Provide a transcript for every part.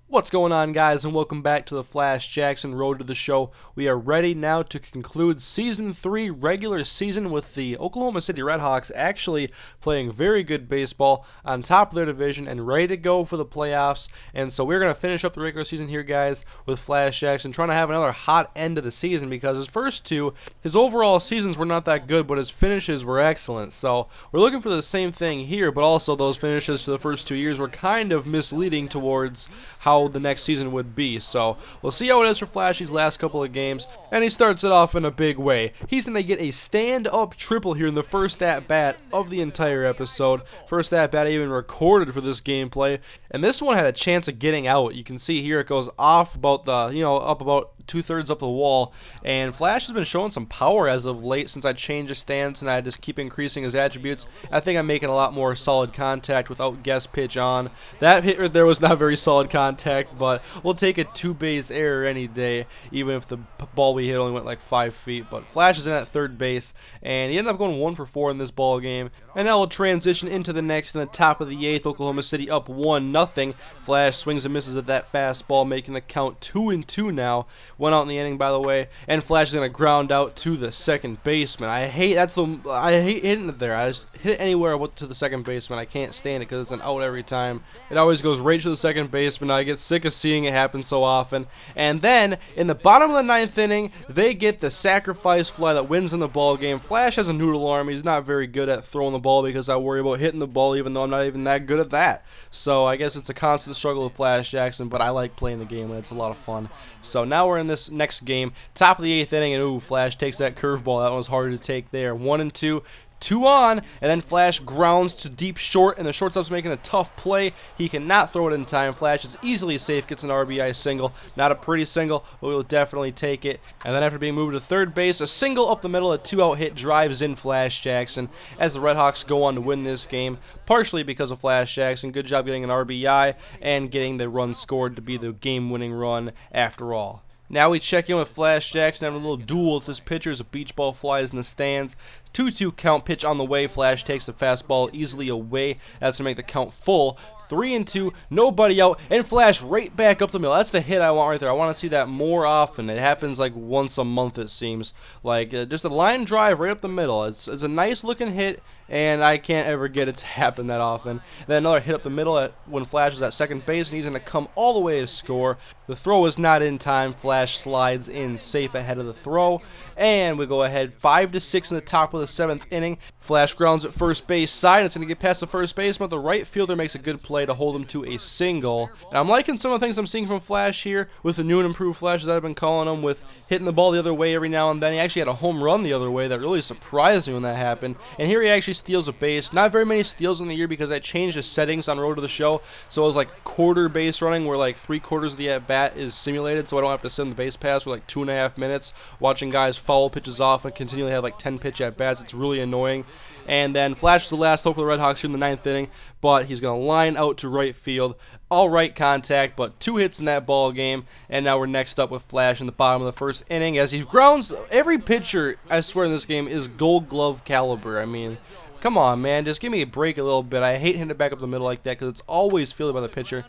What's going on, guys, and welcome back to the Flash Jackson Road to the Show. We are ready now to conclude Season 3 regular season with the Oklahoma City Redhawks actually playing very good baseball on top of their division and ready to go for the playoffs. And so we're going to finish up the regular season here, guys, with Flash Jackson trying to have another hot end of the season because his first two, his overall seasons were not that good, but his finishes were excellent. So we're looking for the same thing here, but also those finishes to the first 2 years were kind of misleading towards how the next season would be. So we'll see how it is for Flash these last couple of games, and he starts it off in a big way. He's going to get a stand-up triple here in the first at-bat of the entire episode. First at-bat even recorded for this gameplay, and this one had a chance of getting out. You can see here it goes off about up about 2/3 up the wall, and Flash has been showing some power as of late since I changed his stance and I just keep increasing his attributes. I think I'm making a lot more solid contact without guess pitch on. That hit right there was not very solid contact, but we'll take a two-base error any day, even if the ball we hit only went like 5 feet. But Flash is in at third base, and he ended up going 1 for 4 in this ball game. And now we'll transition into the next in the top of the 8th. Oklahoma City up 1-0. Flash swings and misses at that fastball, making the count 2-2 now. Went out in the inning, by the way, and Flash is gonna ground out to the second baseman. I hate hitting it there. I just hit it anywhere to the second baseman. I can't stand it because it's an out every time. It always goes right to the second baseman. I get sick of seeing it happen so often. And then in the bottom of the 9th inning, they get the sacrifice fly that wins in the ball game. Flash has a noodle arm. He's not very good at throwing the ball because I worry about hitting the ball, even though I'm not even that good at that. So I guess it's a constant struggle with Flash Jackson, but I like playing the game and it's a lot of fun. So now we're in this next game, top of the 8th inning, and ooh, Flash takes that curveball. That one was hard to take there. 1-2. 2 on, and then Flash grounds to deep short, and the shortstop's making a tough play. He cannot throw it in time. Flash is easily safe, gets an RBI single. Not a pretty single, but we'll definitely take it. And then after being moved to third base, a single up the middle, a 2-out hit drives in Flash Jackson as the Redhawks go on to win this game, partially because of Flash Jackson. Good job getting an RBI and getting the run scored to be the game-winning run after all. Now we check in with Flash Jackson, having a little duel with his pitcher as a beach ball flies in the stands. 2-2 count, pitch on the way. Flash takes the fastball easily away. That's to make the count full. 3-2, nobody out, and Flash right back up the middle. That's the hit I want right there. I want to see that more often. It happens like once a month, it seems. Like just a line drive right up the middle. It's a nice looking hit, and I can't ever get it to happen that often. Then another hit up the middle when Flash is at second base, and he's going to come all the way to score. The throw is not in time. Flash slides in safe ahead of the throw, and we go ahead 5-6 in the top of the 7th inning. Flash grounds at first base side. It's going to get past the first baseman, but the right fielder makes a good play to hold him to a single. And I'm liking some of the things I'm seeing from Flash here with the new and improved Flash, as I've been calling him, with hitting the ball the other way every now and then. He actually had a home run the other way that really surprised me when that happened. And here he actually steals a base. Not very many steals in the year because I changed the settings on Road to the Show, so it was like quarter base running where like 3/4 of the at-bat is simulated, so I don't have to send the base pass for like 2.5 minutes watching guys foul pitches off and continually have like 10 pitch at-bats. It's really annoying. And then Flash is the last hope for the Redhawks here in the 9th inning, but he's going to line out to right field. All right contact, but 2 hits in that ball game. And now we're next up with Flash in the bottom of the 1st inning as he grounds. Every pitcher, I swear, in this game is Gold Glove caliber. I mean, come on, man, just give me a break a little bit. I hate hitting it back up the middle like that because it's always fielded by the pitcher.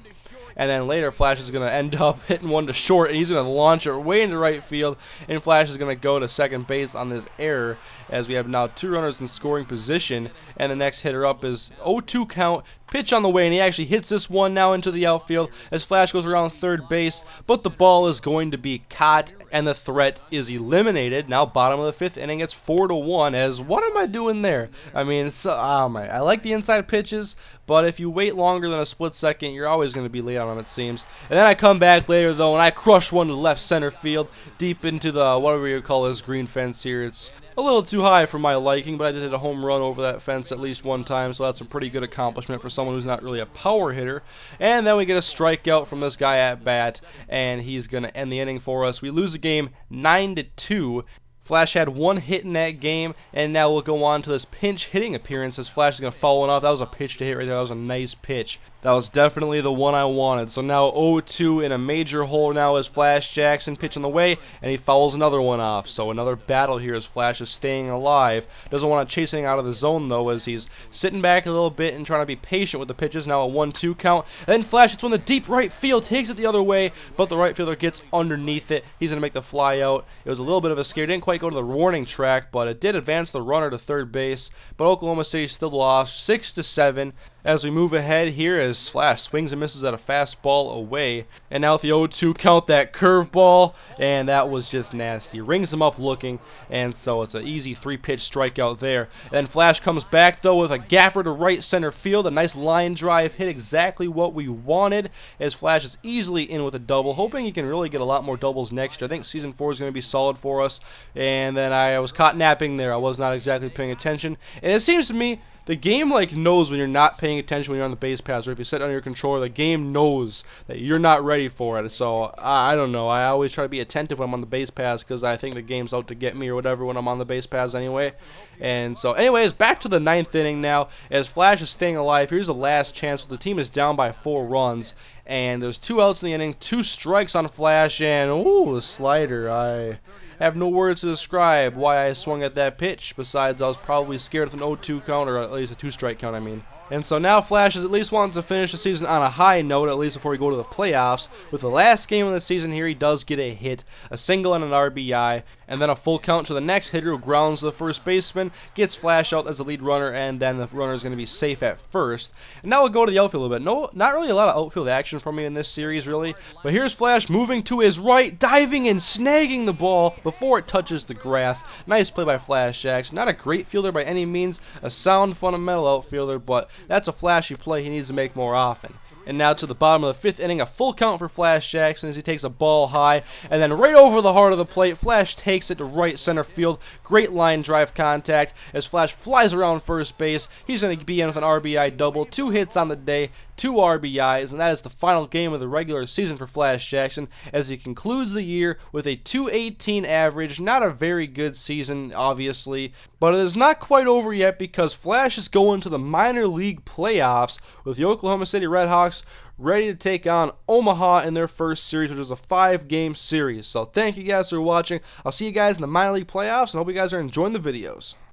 And then later, Flash is going to end up hitting one to short, and he's going to launch it way into right field, and Flash is going to go to second base on this error, as we have now 2 runners in scoring position, and the next hitter up is 0-2 count, pitch on the way, and he actually hits this one now into the outfield as Flash goes around third base, but the ball is going to be caught, and the threat is eliminated. Now bottom of the 5th inning, it's 4-1, as what am I doing there? I mean, I like the inside pitches, but if you wait longer than a split second, you're always going to be late on them, it seems. And then I come back later, though, and I crush one to left center field, deep into the, whatever you call this green fence here. It's a little too high for my liking, but I did hit a home run over that fence at least one time, so that's a pretty good accomplishment for someone who's not really a power hitter. And then we get a strikeout from this guy at bat, and he's going to end the inning for us. We lose the game 9-2. Flash had 1 hit in that game, and now we'll go on to this pinch hitting appearance as Flash is going to follow it off. That was a pitch to hit right there. That was a nice pitch. That was definitely the one I wanted. So now 0-2 in a major hole now as Flash Jackson pitching the way, and he fouls another one off. So another battle here as Flash is staying alive. Doesn't want to chase anything out of the zone though, as he's sitting back a little bit and trying to be patient with the pitches. Now a 1-2 count. And then Flash hits one to deep right field, takes it the other way, but the right fielder gets underneath it. He's going to make the fly out. It was a little bit of a scare. Didn't quite go to the warning track, but it did advance the runner to third base. But Oklahoma City still lost 6-7. As we move ahead here, as Flash swings and misses at a fastball away. And now with the 0-2 count, that curveball, and that was just nasty. Rings him up looking, and so it's an easy 3-pitch strikeout there. And then Flash comes back, though, with a gapper to right center field. A nice line drive hit, exactly what we wanted, as Flash is easily in with a double, hoping he can really get a lot more doubles next year. I think Season 4 is going to be solid for us. And then I was caught napping there. I was not exactly paying attention. And it seems to me the game knows when you're not paying attention when you're on the base paths, or if you set on your controller, the game knows that you're not ready for it. So I don't know. I always try to be attentive when I'm on the base paths because I think the game's out to get me or whatever when I'm on the base paths anyway. And so, anyways, back to the 9th inning now as Flash is staying alive. Here's the last chance. The team is down by 4 runs, and there's 2 outs in the inning, 2 strikes on Flash, and ooh, a slider. I have no words to describe why I swung at that pitch, besides I was probably scared of an 0-2 count, or at least a 2-strike count, I mean. And so now Flash is at least wanting to finish the season on a high note, at least before we go to the playoffs. With the last game of the season here, he does get a hit, a single and an RBI, and then a full count to the next hitter who grounds the first baseman, gets Flash out as the lead runner, and then the runner is going to be safe at first. And now we'll go to the outfield a little bit. No, not really a lot of outfield action from me in this series, really. But here's Flash moving to his right, diving and snagging the ball before it touches the grass. Nice play by Flash Jackson. Not a great fielder by any means, a sound fundamental outfielder, but that's a flashy play he needs to make more often. And now to the bottom of the 5th inning, a full count for Flash Jackson as he takes a ball high, and then right over the heart of the plate, Flash takes it to right center field. Great line drive contact as Flash flies around first base. He's going to be in with an RBI double, 2 hits on the day, 2 RBIs, and that is the final game of the regular season for Flash Jackson as he concludes the year with a .218 average. Not a very good season, obviously, but it is not quite over yet because Flash is going to the minor league playoffs with the Oklahoma City Redhawks ready to take on Omaha in their first series, which is a 5-game series. So thank you guys for watching. I'll see you guys in the minor league playoffs, and hope you guys are enjoying the videos.